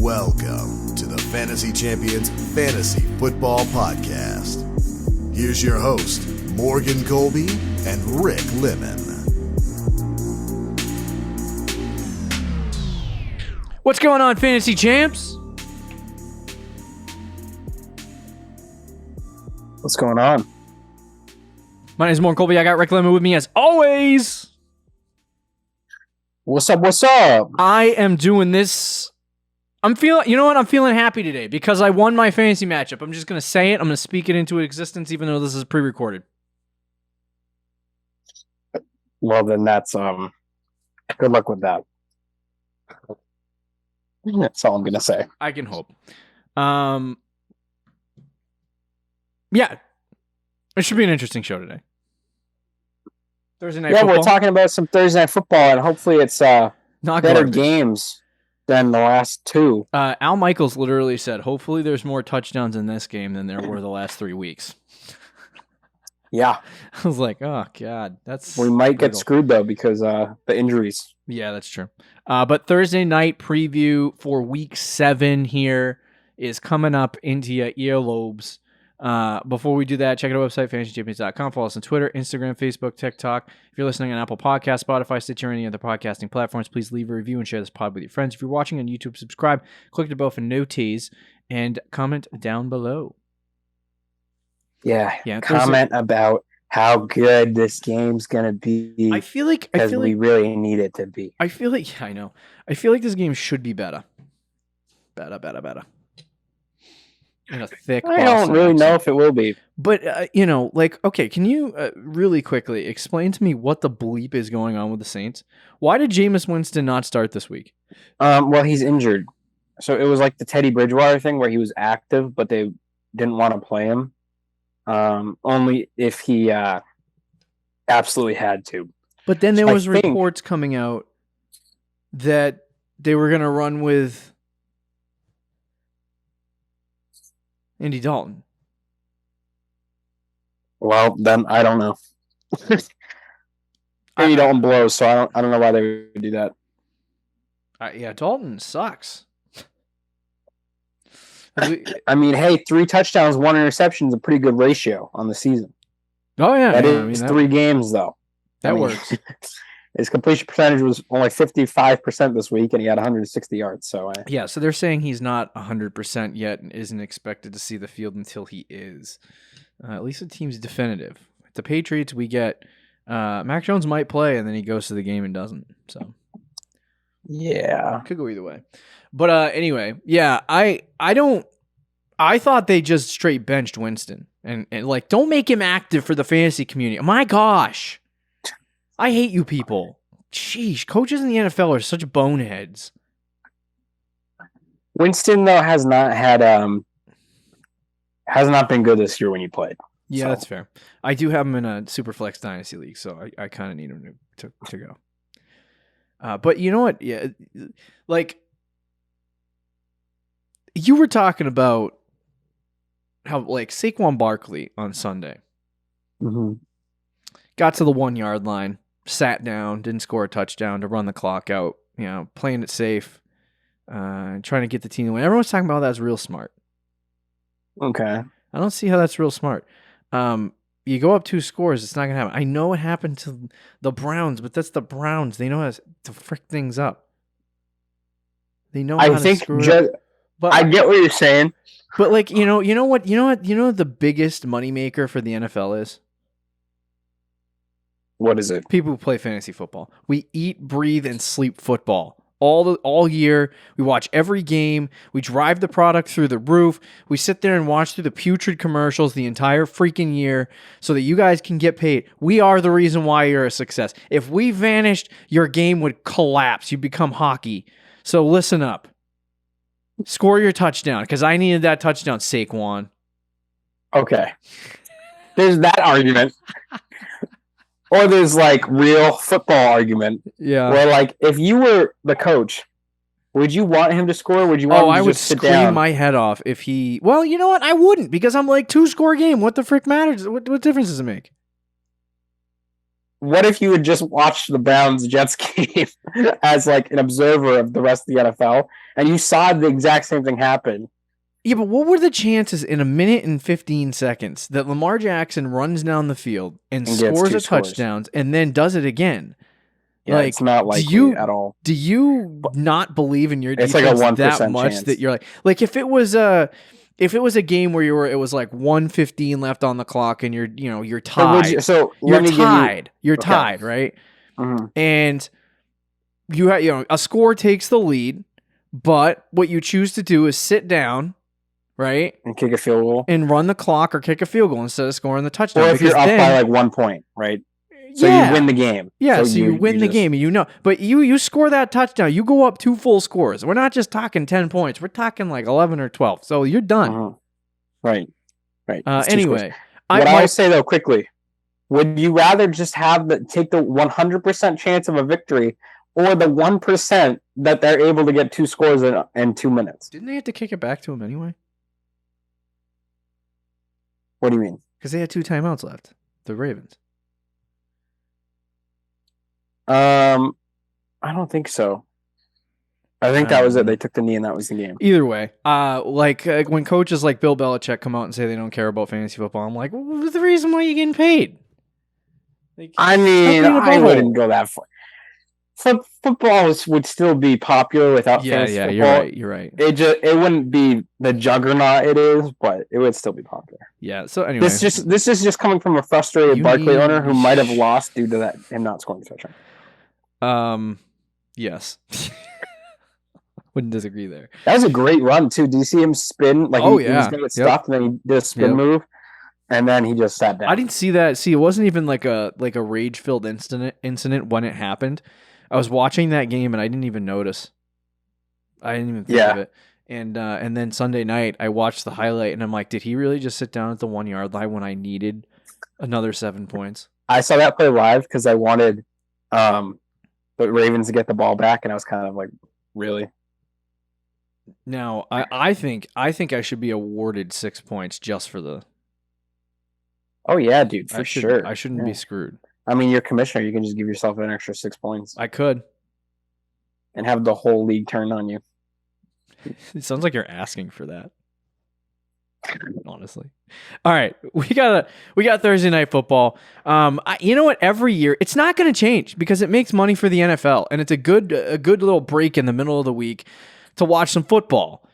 Welcome to the Fantasy Champions Fantasy Football Podcast. Here's your host, Morgan Colby and Rick Lemon. What's going on, Fantasy Champs? What's going on? My name is Morgan Colby. I got Rick Lemon with me as always. What's up? What's up? I am doing this. I'm feeling happy today because I won my fantasy matchup. I'm just going to say it. I'm going to speak it into existence even though this is pre-recorded. Well, then that's good luck with that. That's all I'm going to say. I can hope. Yeah. It should be an interesting show today. Thursday night football. We're talking about some Thursday night football, and hopefully it's Not better garbage. games than the last two. Al Michaels literally said, hopefully there's more touchdowns in this game than there were the last 3 weeks. Yeah. I was like, oh, God. We might get screwed, though, because the injuries. Yeah, that's true. But Thursday night preview for Week 7 here is coming up into your earlobes. Before we do that, check out our website, fantasychampions.com. Follow us on Twitter, Instagram, Facebook, TikTok. If you're listening on Apple Podcasts, Spotify, Stitcher, or any other podcasting platforms, please leave a review and share this pod with your friends. If you're watching on YouTube, subscribe, click the bell for notices, and comment down below. Yeah. Comment about how good this game's going to be. I feel like we really need it to be. I feel like, yeah, I know. I feel like this game should be better. Better. In a thick I don't really know if it will be. But, okay, can you really quickly explain to me what the bleep is going on with the Saints? Why did Jameis Winston not start this week? Well, he's injured. So it was like the Teddy Bridgewater thing where he was active, but they didn't want to play him. Only if he absolutely had to. But then there was reports coming out that they were going to run with Andy Dalton. Well, then I don't know. Andy Dalton blows, so I don't know why they would do that. Yeah, Dalton sucks. I mean, hey, 3 touchdowns, 1 interception is a pretty good ratio on the season. Oh yeah, that is 3 games though. That works. His completion percentage was only 55% this week, and he had 160 yards. So yeah, so they're saying he's not 100% yet and isn't expected to see the field until he is. At least the team's definitive. The Patriots, we get Mac Jones might play, and then he goes to the game and doesn't. So yeah, could go either way. But anyway, yeah, I thought they just straight benched Winston and like don't make him active for the fantasy community. My gosh. I hate you people. Sheesh, coaches in the NFL are such boneheads. Winston though has not been good this year when he played. Yeah, that's fair. I do have him in a Superflex Dynasty League, so I kind of need him to go. But you know what? Yeah, like you were talking about how like Saquon Barkley on Sunday got to the 1-yard line. Sat down, didn't score a touchdown to run the clock out, playing it safe, trying to get the team to win. Everyone's talking about that's real smart. Okay. I don't see how that's real smart. You go up 2 scores, it's not going to happen. I know it happened to the Browns, but that's the Browns. They know how to frick things up. They know how to screw it up. But I get what you're saying. But like, you know what the biggest moneymaker for the NFL is? What is it? People who play fantasy football. We eat, breathe, and sleep football all year. We watch every game. We drive the product through the roof. We sit there and watch through the putrid commercials the entire freaking year so that you guys can get paid. We are the reason why you're a success. If we vanished, your game would collapse. You become hockey. So listen up. Score your touchdown because I needed that touchdown, Saquon. Okay. There's that argument. Or there's like real football argument. Yeah. Where like if you were the coach, would you want him to score? Would you want him to I would just sit scream down? my head off if he. Well, you know what? I wouldn't because I'm like 2-score game. What the frick matters? What difference does it make? what if you had just watched the Browns Jets game as like an observer of the rest of the NFL, and you saw the exact same thing happen? Yeah, but what were the chances in a minute and 15 seconds that Lamar Jackson runs down the field and scores a touchdown and then does it again? Yeah, like, it's not likely at all. Do you not believe in your defense like a 1% that much chance that you're like if it was a game where it was like 1:15 left on the clock and you're tied. You're tied, right? Mm-hmm. And you have a score takes the lead, but what you choose to do is sit down, right? And kick a field goal. And run the clock or kick a field goal instead of scoring the touchdown. Or if you're up by like 1 point, right? So you win the game. Yeah, so you win the game, but you score that touchdown, you go up 2 full scores. We're not just talking 10 points. We're talking like 11 or 12. So you're done. Uh-huh. Right. Anyway, I'll say though quickly, would you rather just take the 100% chance of a victory or the 1% that they're able to get 2 scores in 2 minutes? Didn't they have to kick it back to him anyway? What do you mean? Because they had 2 timeouts left, the Ravens. I don't think so. I think that was it. They took the knee and that was the game. Either way, when coaches like Bill Belichick come out and say they don't care about fantasy football, I'm like, well, what's the reason why you're getting paid? Like, I mean, I wouldn't go that far. Football would still be popular without fantasy football. You're right. It wouldn't be the juggernaut it is, but it would still be popular. Yeah. So anyway, this is just coming from a frustrated Barkley owner who might have lost due to him not scoring a touchdown. Yes. Wouldn't disagree there. That was a great run too. Do you see him spin? Like he was going to get stuffed, and then he did a spin move, and then he just sat down. I didn't see that. See, it wasn't even like a rage-filled incident when it happened. I was watching that game and I didn't even notice. I didn't even think of it. And then Sunday night I watched the highlight and I'm like, did he really just sit down at the 1 yard line when I needed another 7 points? I saw that play live because I wanted the Ravens to get the ball back, and I was kind of like, really? Now I think I should be awarded 6 points just for the. Oh yeah, dude, for sure. I shouldn't be screwed. I mean, you're commissioner. You can just give yourself an extra 6 points. I could. And have the whole league turn on you. It sounds like you're asking for that. Honestly. All right. We got Thursday Night Football. You know what? Every year, it's not going to change because it makes money for the NFL. And it's a good little break in the middle of the week to watch some football.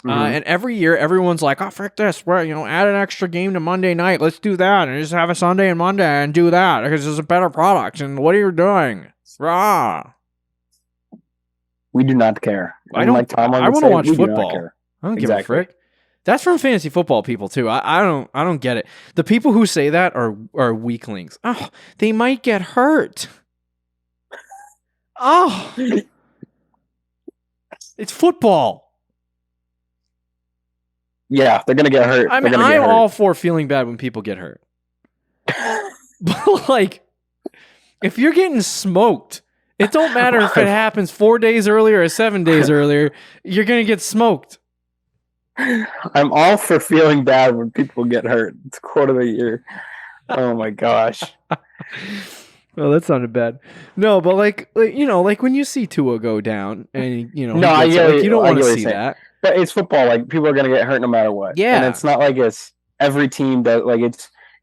Mm-hmm. And every year, everyone's like, oh, frick this. We're, add an extra game to Monday night. Let's do that. And just have a Sunday and Monday and do that because it's a better product. And what are you doing? Rah. We do not care. I want to watch football. I don't give a frick. That's from fantasy football people, too. I don't get it. The people who say that are weaklings. Oh, they might get hurt. Oh. It's football. Yeah, they're going to get hurt. I mean, I'm all for feeling bad when people get hurt. But, like, if you're getting smoked, it don't matter if it happens 4 days earlier or 7 days earlier, you're going to get smoked. I'm all for feeling bad when people get hurt. It's quote of the year. Oh, my gosh. Well, that sounded bad. No, but like when you see Tua go down and, you don't want to see that. But it's football. Like, people are going to get hurt no matter what. Yeah. And it's not like it's every team does. Like,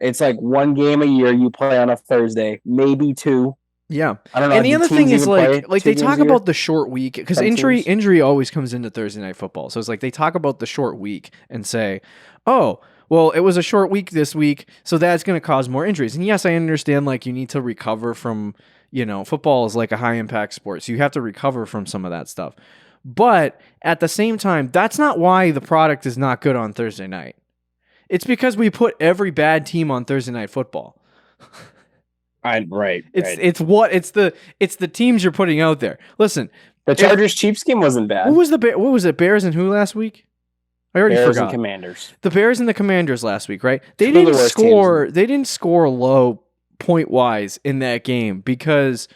it's like one game a year you play on a Thursday, maybe 2. Yeah. I don't know. And the other thing is like they talk about the short week because injury always comes into Thursday Night Football. So it's like they talk about the short week and say, oh, well, it was a short week this week, so that's going to cause more injuries. And yes, I understand like you need to recover from, football is like a high impact sport. So you have to recover from some of that stuff. But at the same time, that's not why the product is not good on Thursday night. It's because we put every bad team on Thursday Night Football. Right. It's the teams you're putting out there. Listen, the Chargers Chiefs game wasn't bad. What was it? Bears and who last week? I already forgot. Bears and Commanders. The Bears and the Commanders last week, right? They didn't score. They didn't score low point wise in that game because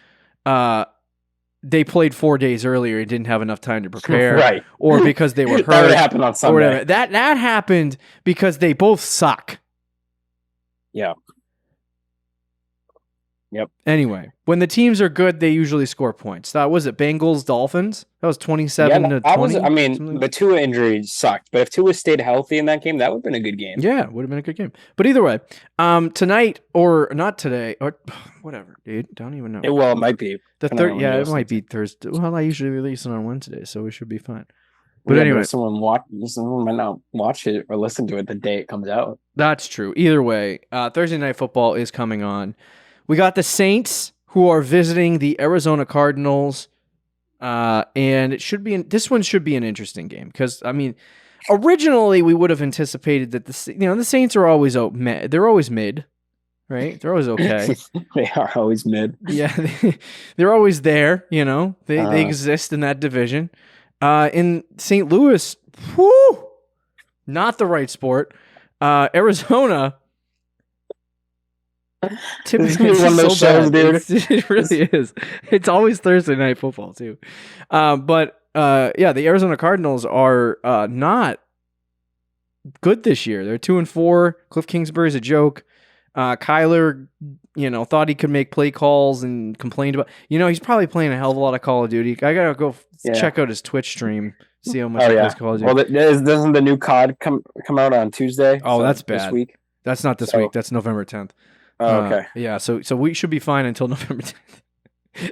they played 4 days earlier and didn't have enough time to prepare, right? Or because they were hurt. That would happen on Sunday. That happened because they both suck. Yeah. Yep. Anyway, when the teams are good, they usually score points. That was it. Bengals, Dolphins. That was 27 to 20. I mean, something. the Tua injury sucked, but if Tua stayed healthy in that game, that would have been a good game. Yeah, it would have been a good game. But either way, tonight or not today or whatever, dude. Don't even know. It might be. It might be Thursday. Well, I usually release it on Wednesday, so we should be fine. But anyway, someone might not watch it or listen to it the day it comes out. That's true. Either way, Thursday Night Football is coming on. We got the Saints who are visiting the Arizona Cardinals, and this one should be an interesting game because I mean, originally we would have anticipated that the Saints are always they're always mid, right? They're always okay. They are always mid. Yeah, they're always there. They exist in that division. In St. Louis, not the right sport. Arizona. Typically, one of those shows, dude. It really is. It's always Thursday Night Football too. The Arizona Cardinals are not good this year. They're 2-4. Cliff Kingsbury's a joke. Kyler, thought he could make play calls and complained about. He's probably playing a hell of a lot of Call of Duty. I gotta go check out his Twitch stream. See how much he plays Call of Duty. Well, doesn't the new COD come out on Tuesday? Oh, that's bad. This week? That's not this week. That's November 10th. Oh, okay. Yeah, so we should be fine until November 10th.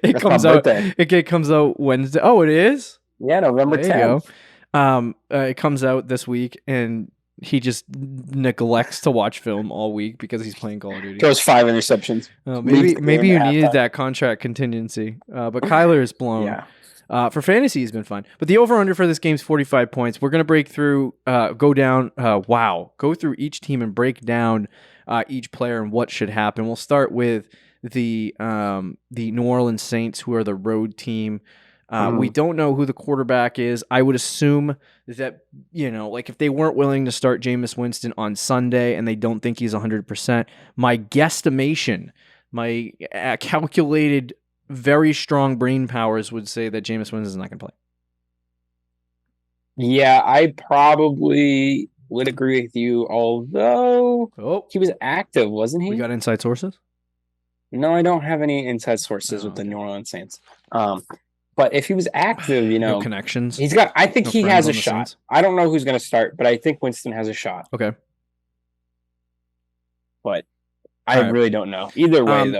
It comes out. It comes out Wednesday. Oh, it is? Yeah, November 10th. There you go. It comes out this week, and he just neglects to watch film all week because he's playing Call of Duty. Throws 5 interceptions. Maybe you needed that contract contingency. But Kyler is blown. Yeah. For fantasy, he's been fine. But the over-under for this game is 45 points. We're going to break through, go through each team and break down each player and what should happen. We'll start with the New Orleans Saints, who are the road team. We don't know who the quarterback is. I would assume that, if they weren't willing to start Jameis Winston on Sunday and they don't think he's 100%, my guesstimation, my calculated, very strong brain powers would say that Jameis Winston is not going to play. Yeah, I probably would agree with you, although he was active, wasn't he? We got inside sources? No, I don't have any inside sources with the New Orleans Saints. But if he was active, no connections. I think he has a shot. Saints. I don't know who's going to start, but I think Winston has a shot. Okay. But I really don't know. Either way, though.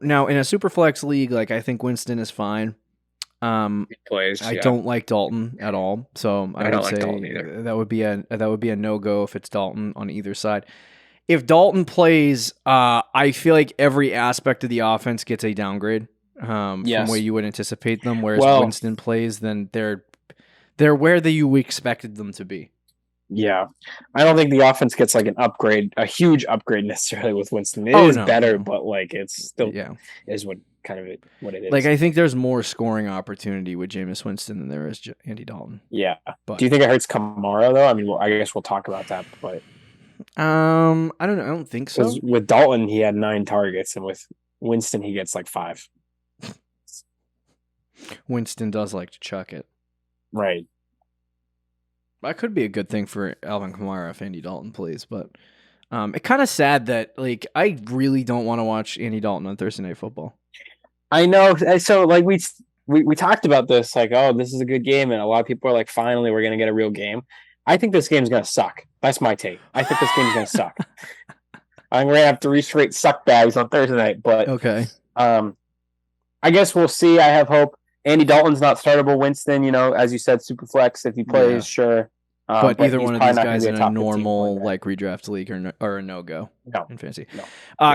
Now in a Superflex league, I think Winston is fine. He plays. I don't like Dalton at all, so I would say that would be a no-go if it's Dalton on either side. If Dalton plays, I feel like every aspect of the offense gets a downgrade. From where you would anticipate them, whereas Winston plays, then they're where you expected them to be. Yeah, I don't think the offense gets an upgrade, a huge upgrade necessarily with Winston. It is better, but it's still is what it is. I think there's more scoring opportunity with Jameis Winston than there is Andy Dalton. Yeah, but do you think it hurts Kamara though? I mean, I guess we'll talk about that, but I don't know. I don't think so. With Dalton, he had 9 targets, and with Winston, he gets 5. Winston does like to chuck it. Right. That could be a good thing for Alvin Kamara if Andy Dalton plays, but it's kind of sad that I really don't want to watch Andy Dalton on Thursday Night Football. I know. So we talked about this, this is a good game, and a lot of people are finally we're gonna get a real game. I think this game's gonna suck. That's my take. I think this game's gonna suck. I'm gonna have 3 straight suck bags on Thursday night, but okay. I guess we'll see. I have hope. Andy Dalton's not startable. Winston, as you said, Superflex. If he plays, sure. But either one of these guys in a normal redraft league or a no-go in fantasy. No.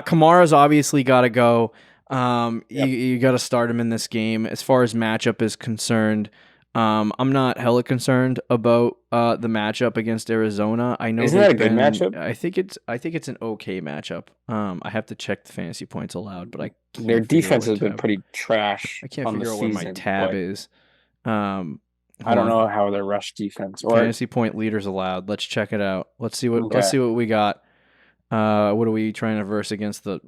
Kamara's obviously got to go. You got to start him in this game. As far as matchup is concerned, I'm not hella concerned about the matchup against Arizona. I know isn't that a good matchup? I think it's an okay matchup. I have to check the fantasy points allowed, but their defense has been pretty trash. I can't figure out what my tab is. I don't know how their rush defense or fantasy point leaders allowed. Let's check it out. Let's see what we got. What are we trying to verse against the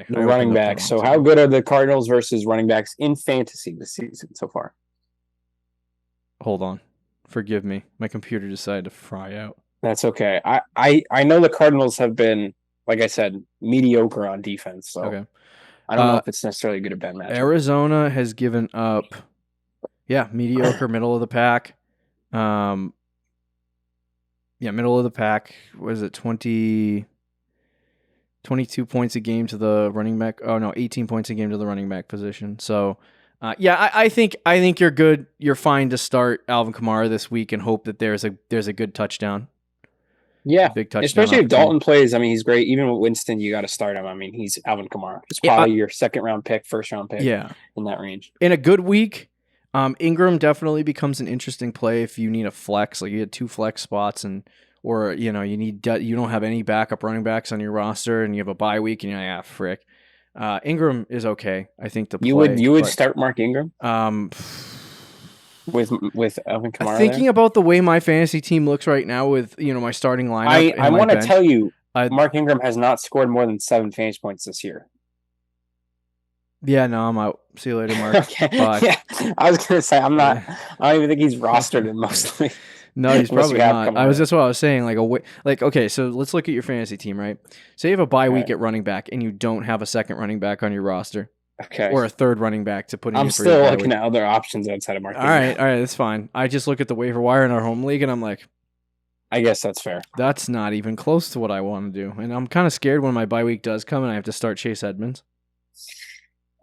running backs? So how good are the Cardinals versus running backs in fantasy this season so far? Hold on. Forgive me. My computer decided to fry out. That's okay. I know the Cardinals have been, like I said, mediocre on defense. So. Okay. I don't know if it's necessarily a good or bad matchup. Arizona has given up, mediocre, middle of the pack. Middle of the pack. What is it, 22 points a game to the running back. Oh, no, 18 points a game to the running back position. So, I think you're good. You're fine to start Alvin Kamara this week and hope that there's a good touchdown. Yeah, big touchdown. Especially if Dalton plays. I mean, he's great. Even with Winston, you got to start him. I mean, he's Alvin Kamara. He's probably your second-round pick, first-round pick. Yeah, in that range. In a good week, Ingram definitely becomes an interesting play if you need a flex. Like you had 2 flex spots, or you don't have any backup running backs on your roster, and you have a bye week, and you're like, frick. Ingram is okay. I think the play. You would start Mark Ingram. With Alvin Kamara. Thinking about the way my fantasy team looks right now with my starting lineup. I want to tell you, Mark Ingram has not scored more than 7 fantasy points this year. Yeah, no, I'm out. See you later, Mark. Okay. Yeah, I was gonna say I'm not. I don't even think he's rostered in mostly. No, he's probably not. That's what I was saying. Okay, so let's look at your fantasy team, right? Say you have a bye week at running back, and you don't have a second running back on your roster. Okay. Or a third running back to put in. I'm still looking at other options outside of Mark. All right, that's fine. I just look at the waiver wire in our home league, and I'm like, I guess that's fair. That's not even close to what I want to do, and I'm kind of scared when my bye week does come and I have to start Chase Edmonds.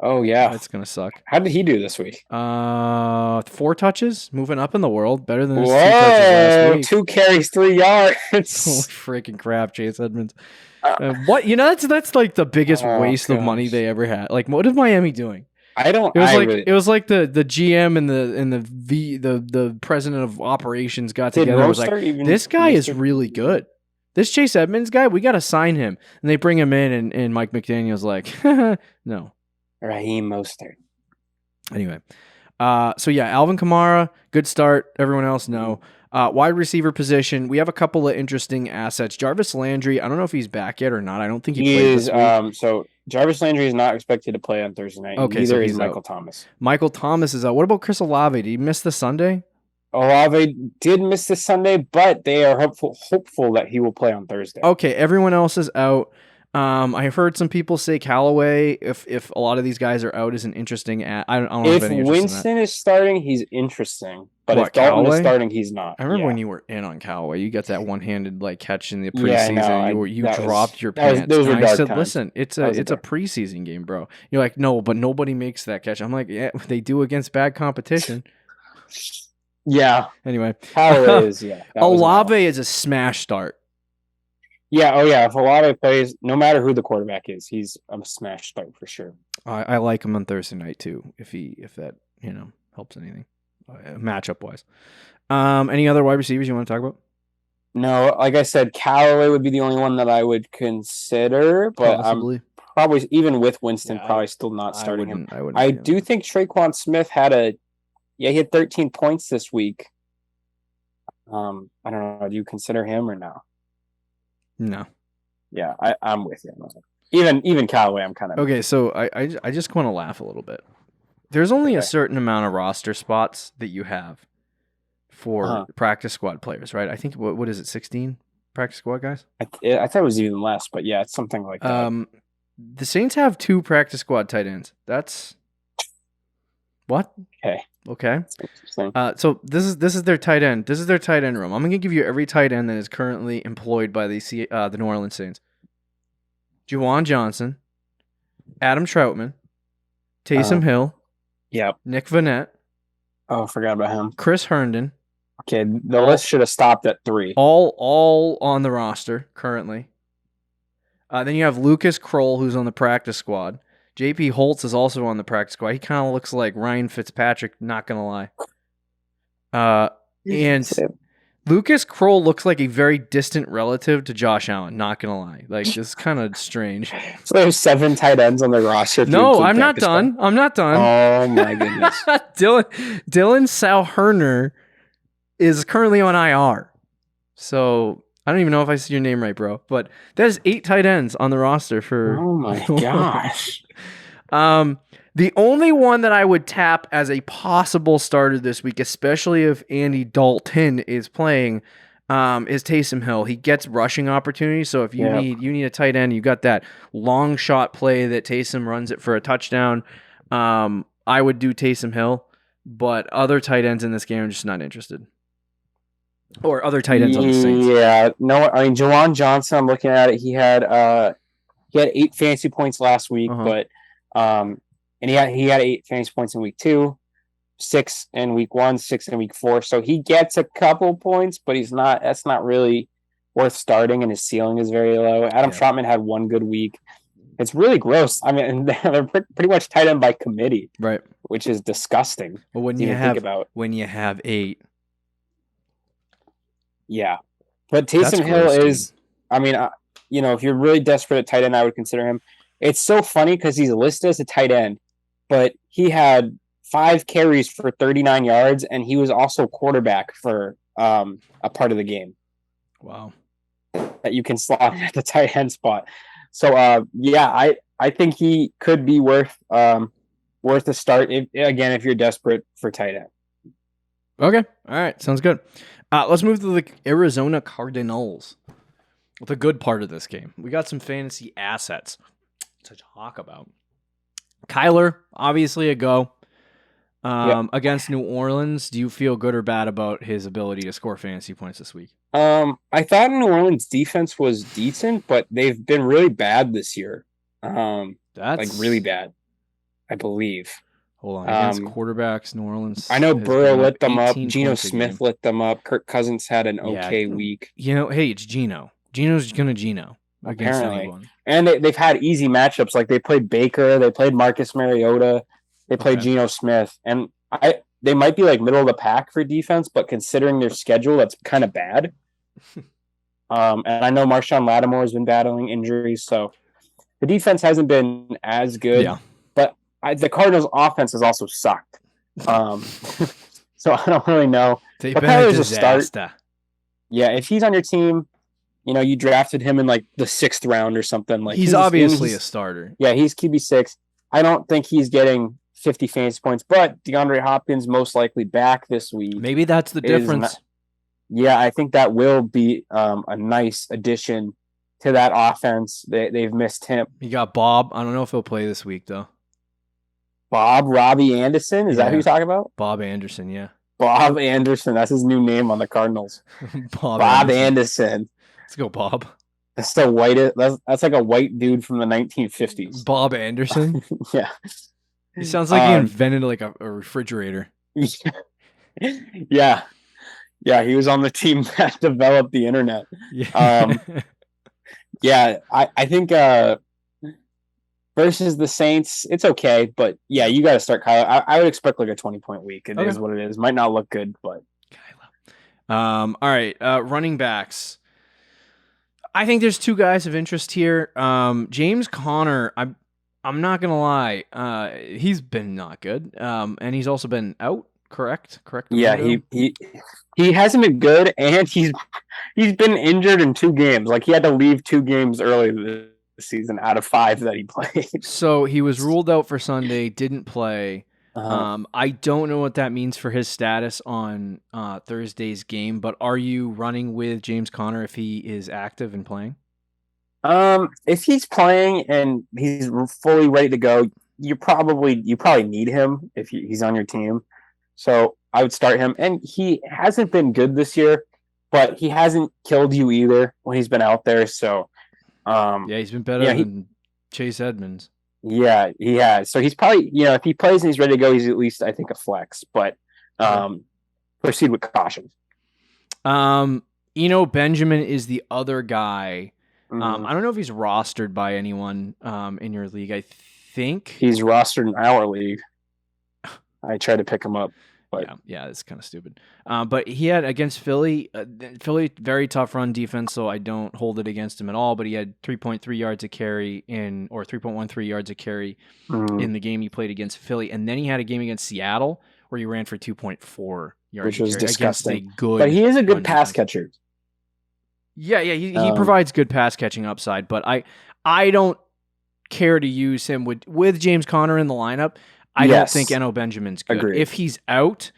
Oh yeah, that's gonna suck. How did he do this week? 4 touches, moving up in the world, better than his 2 touches last week. 2 carries, 3 yards. Holy freaking crap, Chase Edmonds. What that's like the biggest waste of money they ever had. Like, what is Miami doing? I don't. It was like the GM and the president of operations got together. And was like, this guy is really good. This Chase Edmonds guy, we got to sign him. And they bring him in, and Mike McDaniel's like, no. Raheem Mostert. Anyway, Alvin Kamara, good start. Everyone else, no. Wide receiver position, we have a couple of interesting assets. Jarvis Landry, I don't know if he's back yet or not. I don't think he played this week. So Jarvis Landry is not expected to play on Thursday night. Okay, neither is Michael Thomas. Michael Thomas is out. What about Chris Olave? Did he miss the Sunday? Olave did miss the Sunday, but they are hopeful that he will play on Thursday. Okay, everyone else is out. I've heard some people say Callaway, if a lot of these guys are out, is an interesting I don't know if Winston is starting, he's interesting. But if Dalton is starting, he's not. I remember when you were in on Callaway, you got that one-handed catch in the preseason. You dropped your pants. Those were dark times. Listen, it's a preseason game, bro. You're like, no, but nobody makes that catch. I'm like, yeah, they do against bad competition. Yeah. Anyway, Callaway is Olave is a smash start. Yeah, if Olave plays, no matter who the quarterback is, he's a smash start for sure. I like him on Thursday night too, if that helps anything, matchup wise. Any other wide receivers you want to talk about? No, like I said, Callaway would be the only one that I would consider, but I'm probably, even with Winston, probably still not starting him. I do think Traquan Smith he had 13 points this week. I don't know. Do you consider him or no? No. Yeah, I'm with you. Even Callaway, I'm kind of okay. So I just want to laugh a little bit. There's only a certain amount of roster spots that you have for practice squad players, right? I think what is it, 16 practice squad guys? I thought it was even less, but yeah, it's something like that. The Saints have 2 practice squad tight ends. That's what? Okay. So this is their tight end. This is their tight end room. I'm gonna give you every tight end that is currently employed by the New Orleans Saints. Juwan Johnson, Adam Troutman, Taysom Hill, Nick Vannett. Oh, I forgot about him. Chris Herndon. Okay, the list should have stopped at 3. All on the roster currently. Then you have Lucas Kroll, who's on the practice squad. JP Holtz is also on the practice squad. He kind of looks like Ryan Fitzpatrick, not going to lie. And Lucas Kroll looks like a very distant relative to Josh Allen, not going to lie. Like, this is kind of strange. So there's 7 tight ends on the roster. No, I'm not done. I'm not done. Oh, my goodness. Dylan Sauerner is currently on IR. So I don't even know if I said your name right, bro. But there's 8 tight ends on the roster for. Oh my gosh. The only one that I would tap as a possible starter this week, especially if Andy Dalton is playing, is Taysom Hill. He gets rushing opportunities, so if you need a tight end, you got that long shot play that Taysom runs it for a touchdown. I would do Taysom Hill, but other tight ends in this game, I'm just not interested. Or other tight ends on the Saints. Yeah, no, I mean Jawan Johnson. I'm looking at it. He had 8 fantasy points last week, but and he had 8 fantasy points in week 2, 6 in week 1, 6 in week 4. So he gets a couple points, but that's not really worth starting, and his ceiling is very low. Adam Trautman had 1 good week. It's really gross. I mean, they're pretty much tight end by committee, right? Which is disgusting. But when you have 8, yeah. But Taysom Hill is, I mean, if you're really desperate at tight end, I would consider him. It's so funny because he's listed as a tight end, but he had 5 carries for 39 yards, and he was also quarterback for a part of the game. Wow. That you can slot at the tight end spot. So, I think he could be worth a start, if you're desperate for tight end. Okay. All right. Sounds good. Let's move to the Arizona Cardinals. The good part of this game. We got some fantasy assets to talk about. Kyler, obviously a go. Against New Orleans, do you feel good or bad about his ability to score fantasy points this week? I thought New Orleans' defense was decent, but they've been really bad this year. That's really bad, I believe. Hold on, against quarterbacks, New Orleans. I know Burrow lit them up. Geno Smith lit them up. Kirk Cousins had an okay week. Hey, it's Geno. Geno's gonna Geno against anyone. And they've had easy matchups. Like they played Baker, they played Marcus Mariota, they played Geno Smith, and they might be like middle of the pack for defense, but considering their schedule, that's kind of bad. And I know Marshawn Lattimore has been battling injuries, so the defense hasn't been as good. Yeah. But the Cardinals' offense has also sucked. So I don't really know. They've been a disaster. Yeah, if he's on your team, you drafted him in like the 6th round or something. Like he's obviously a starter. Yeah, he's QB6. I don't think he's getting 50 fantasy points, but DeAndre Hopkins most likely back this week. Maybe that's the difference. I think that will be a nice addition to that offense. They've missed him. You got Bob. I don't know if he'll play this week though. Robbie Anderson? Is that who you're talking about? Bob Anderson, yeah. Bob Anderson. That's his new name on the Cardinals. Bob Anderson. Let's go, Bob. That's the whitest. That's like a white dude from the 1950s. Bob Anderson? Yeah. He sounds like he invented like a refrigerator. Yeah. Yeah, he was on the team that developed the internet. Yeah. I think versus the Saints, it's okay, but yeah, you got to start Kyler. I would expect like a 20-point week. It is what it is. Might not look good, but all right, running backs. I think there's 2 guys of interest here. James Conner, I'm not gonna lie, he's been not good, and he's also been out. Correct. Yeah, he hasn't been good, and he's been injured in 2 games. Like he had to leave 2 games early this season out of 5 that he played. So he was ruled out for Sunday, didn't play. I don't know what that means for his status on Thursday's game, but are you running with James Conner if he is active and playing? If he's playing and he's fully ready to go, you probably need him if he's on your team. So I would start him, and he hasn't been good this year, but he hasn't killed you either when he's been out there. So, he's been better than Chase Edmonds. Yeah, he has. So he's probably, if he plays and he's ready to go, he's at least, I think, a flex. But proceed with caution. Benjamin is the other guy. Mm-hmm. I don't know if he's rostered by anyone in your league. I think he's rostered in our league. I tried to pick him up. But yeah, it's kind of stupid. But he had against Philly, very tough run defense, so I don't hold it against him at all. But he had 3.3 yards a carry or 3.13 yards a carry in the game he played against Philly, and then he had a game against Seattle where he ran for 2.4 yards, which was disgusting. But he is a good pass catcher. Yeah, he provides good pass catching upside, but I don't care to use him with James Conner in the lineup. I don't think Benjamin's good. Agreed. If he's out,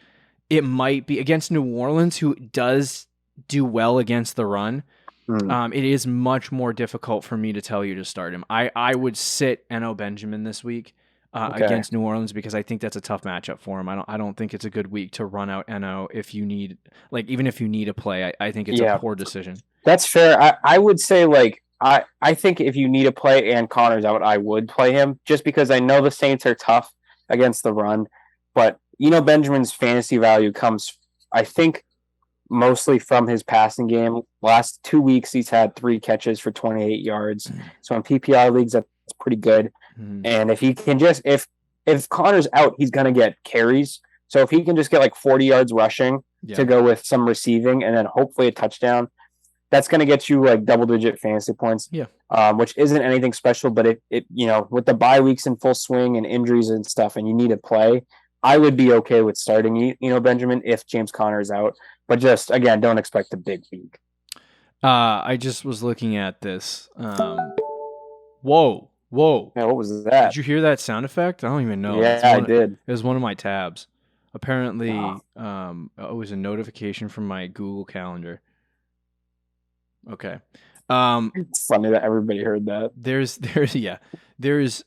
it might be against New Orleans, who does do well against the run, it is much more difficult for me to tell you to start him. I would sit Eno Benjamin this week against New Orleans because I think that's a tough matchup for him. I don't think it's a good week to run out Eno if you need, like, even if you need a play. I think it's a poor decision. That's fair. I would say, like, I think if you need a play and Connor's out, I would play him just because I know the Saints are tough against the run. But, Benjamin's fantasy value comes, I think, mostly from his passing game. Last 2 weeks, he's had 3 catches for 28 yards. So in PPR leagues, that's pretty good. And if he can if Connor's out, he's going to get carries. So if he can just get like 40 yards rushing to go with some receiving and then hopefully a touchdown, that's going to get you like double-digit fantasy points. Which isn't anything special, but it with the bye weeks in full swing and injuries and stuff, and you need a play, I would be okay with starting Benjamin if James Conner is out. But just again, don't expect a big week. I just was looking at this. Whoa! Yeah, what was that? Did you hear that sound effect? I don't even know. Yeah, I did. It was one of my tabs. Apparently, it was a notification from my Google Calendar. Okay. It's funny that everybody heard that. There's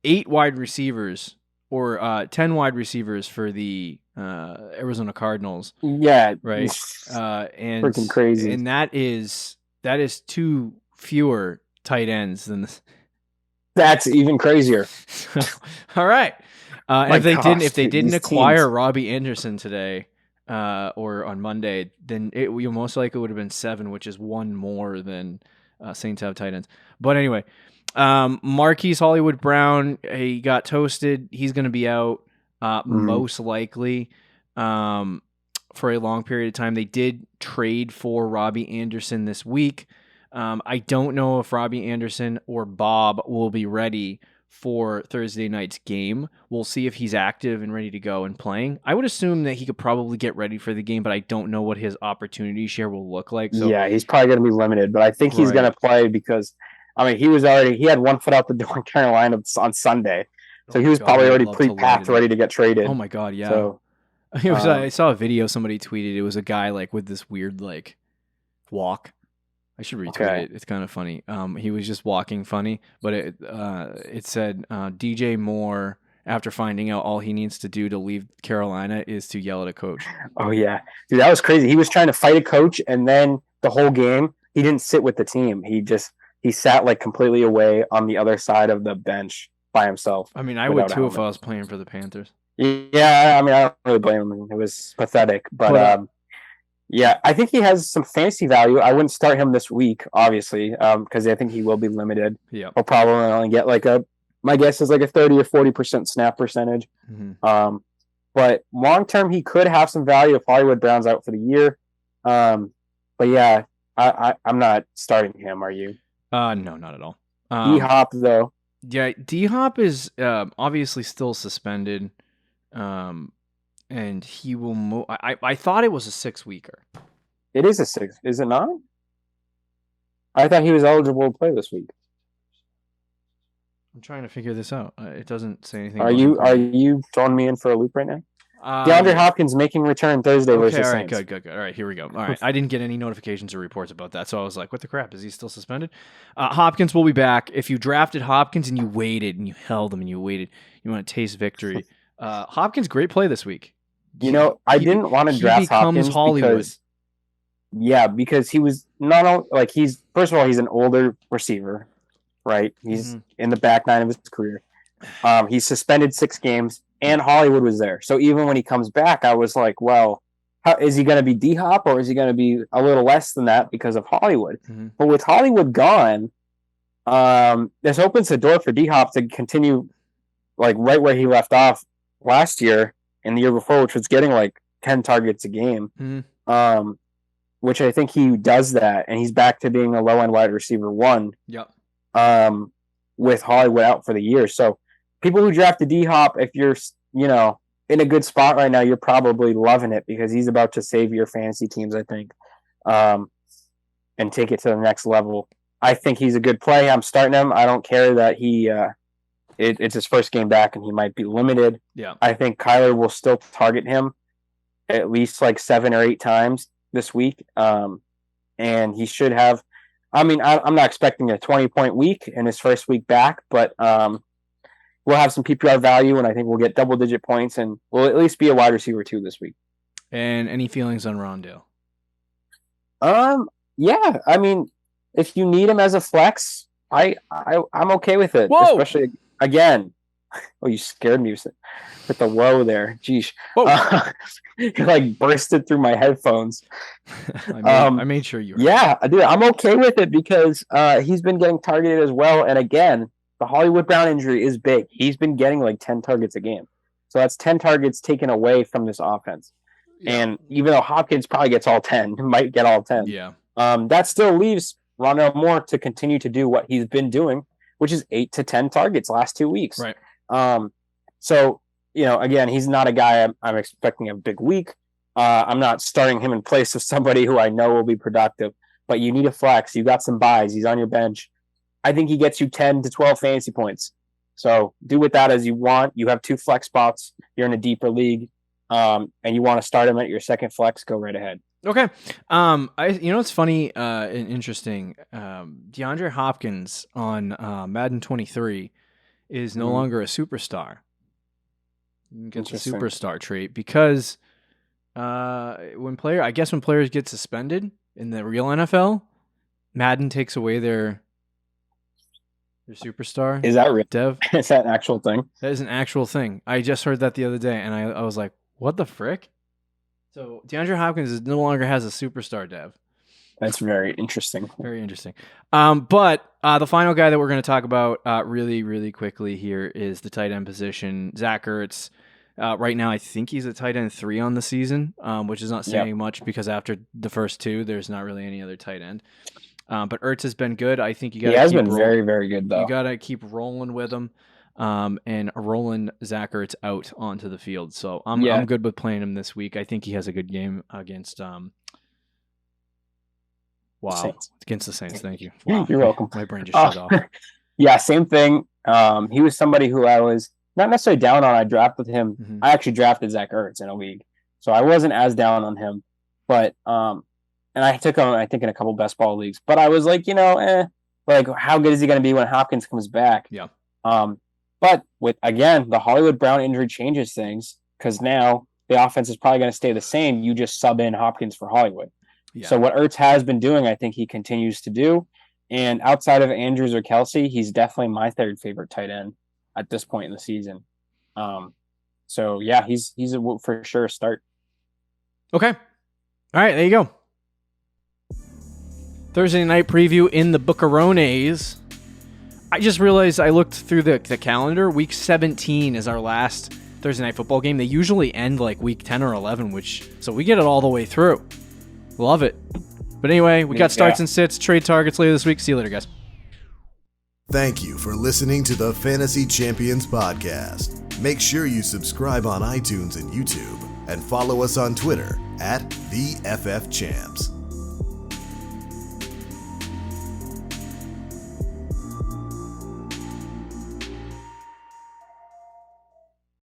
8 wide receivers or 10 wide receivers for the Arizona Cardinals. Yeah. Right. And freaking crazy. And that is 2 fewer tight ends than this. That's even crazier. All right. If they didn't acquire Robbie Anderson today, or on Monday, then most likely would have been 7, which is 1 more than Saints have tight ends. But anyway, Marquise Hollywood Brown, he got toasted. He's going to be out most likely for a long period of time. They did trade for Robbie Anderson this week. I don't know if Robbie Anderson or Bob will be ready for Thursday night's game. We'll see if he's active and ready to go and playing. I would assume that he could probably get ready for the game, but I don't know what his opportunity share will look like. So, yeah, he's probably going to be limited, but I think he's going to play because, he had 1 foot out the door in Carolina on Sunday. So he was probably already pre-packed, ready to get traded. Oh my God, yeah. So, I saw a video somebody tweeted. It was a guy like with this weird like walk. I should retweet it. It's kind of funny. He was just walking funny, but it said DJ Moore, after finding out all he needs to do to leave Carolina is to yell at a coach. Oh yeah, dude, that was crazy. He was trying to fight a coach, and then the whole game he didn't sit with the team. He sat like completely away on the other side of the bench by himself. I mean, I would too if I was playing for the Panthers. Yeah, I don't really blame him. It was pathetic, but yeah, I think he has some fantasy value. I wouldn't start him this week, obviously, because I think he will be limited. Yeah, he'll probably only get my guess is like a 30 or 40% snap percentage. But long term, he could have some value if Hollywood Brown's out for the year. But yeah, I'm not starting him. Are you? No, not at all. D-Hop though. Yeah, D-Hop is obviously still suspended. And he will move. I thought it was a 6-weeker. It is a 6. Is it not? I thought he was eligible to play this week. I'm trying to figure this out. It doesn't say anything. Are you throwing me in for a loop right now? DeAndre Hopkins making return Thursday versus Saints. All right, good. All right, here we go. All right, I didn't get any notifications or reports about that, so I was like, what the crap? Is he still suspended? Hopkins will be back. If you drafted Hopkins and you waited and you held him and you waited, you want to taste victory. Hopkins, great play this week. I didn't want to draft Hopkins because he was not only first of all, he's an older receiver, right? He's in the back 9 of his career. He's suspended 6 games, and Hollywood was there. So even when he comes back, I was like, well, is he going to be D-Hop or is he going to be a little less than that because of Hollywood? But with Hollywood gone, this opens the door for D-Hop to continue right where he left off last year and the year before, which was getting 10 targets a game, which I think he does that, and he's back to being a low-end wide receiver 1. Yep. With Hollywood out for the year. So people who drafted D-Hop, if you're in a good spot right now, you're probably loving it because he's about to save your fantasy teams, I think, and take it to the next level. I think he's a good play. I'm starting him. I don't care that it's his first game back and he might be limited. Yeah. I think Kyler will still target him at least 7 or 8 times. this week. And he should have. I'm not expecting a 20-point week in his first week back, but we'll have some PPR value, and I think we'll get double-digit points, and we'll at least be a wide receiver 2 this week. And any feelings on Rondale? Yeah. I mean, if you need him as a flex, I'm okay with it. Whoa! Especially again. Oh, you scared me with the whoa there. Geesh. You like bursted through my headphones. I made sure you were. Yeah, dude, I'm okay with it because he's been getting targeted as well. And again, the Hollywood Brown injury is big. He's been getting like 10 targets a game. So that's 10 targets taken away from this offense. Yeah. And even though Hopkins probably gets all 10, might get all 10. Yeah. That still leaves Rondale Moore to continue to do what he's been doing, which is 8 to 10 targets last 2 weeks. Right. So, again, he's not a guy I'm expecting a big week. I'm not starting him in place of somebody who I know will be productive, but you need a flex. You got some buys. He's on your bench. I think he gets you 10 to 12 fantasy points. So do with that as you want. You have 2 flex spots. You're in a deeper league, and you want to start him at your second flex, go right ahead. Okay. It's funny and interesting. DeAndre Hopkins on Madden 23 is no longer a superstar. You get the superstar trait because when players get suspended in the real NFL, Madden takes away their superstar. Is that real? Dev? Is that an actual thing? That is an actual thing. I just heard that the other day, and I was like, what the frick? So DeAndre Hopkins no longer has a superstar, Dev. That's very interesting. Very interesting. But the final guy that we're going to talk about really, really quickly here is the tight end position. Zach Ertz. Right now, I think he's a tight end 3 on the season, which is not saying much because after the first 2, there's not really any other tight end. But Ertz has been good. I think you got. He has been very, very good though. You got to keep rolling with him, and rolling Zach Ertz out onto the field. So I'm good with playing him this week. I think he has a good game against. Saints. Against the Saints. Thank you. Wow. You're welcome. My brain just shut off. Yeah, same thing. He was somebody who I was not necessarily down on. I drafted him. Mm-hmm. I actually drafted Zach Ertz in a league, so I wasn't as down on him. But and I took him, I think, in a couple best ball leagues. But I was like, like how good is he going to be when Hopkins comes back? Yeah. But with again the Hollywood Brown injury changes things because now the offense is probably going to stay the same. You just sub in Hopkins for Hollywood. Yeah. So what Ertz has been doing, I think he continues to do. And outside of Andrews or Kelsey, he's definitely my third favorite tight end at this point in the season. So yeah, he's a for sure start. Okay. All right, there you go. Thursday night preview in the Buccarones. I just realized I looked through the calendar. Week 17 is our last Thursday night football game. They usually end like week 10 or 11, so we get it all the way through. Love it. But anyway, we got starts and sits, trade targets later this week. See you later, guys. Thank you for listening to the Fantasy Champions Podcast. Make sure you subscribe on iTunes and YouTube and follow us on Twitter @TheFFChamps.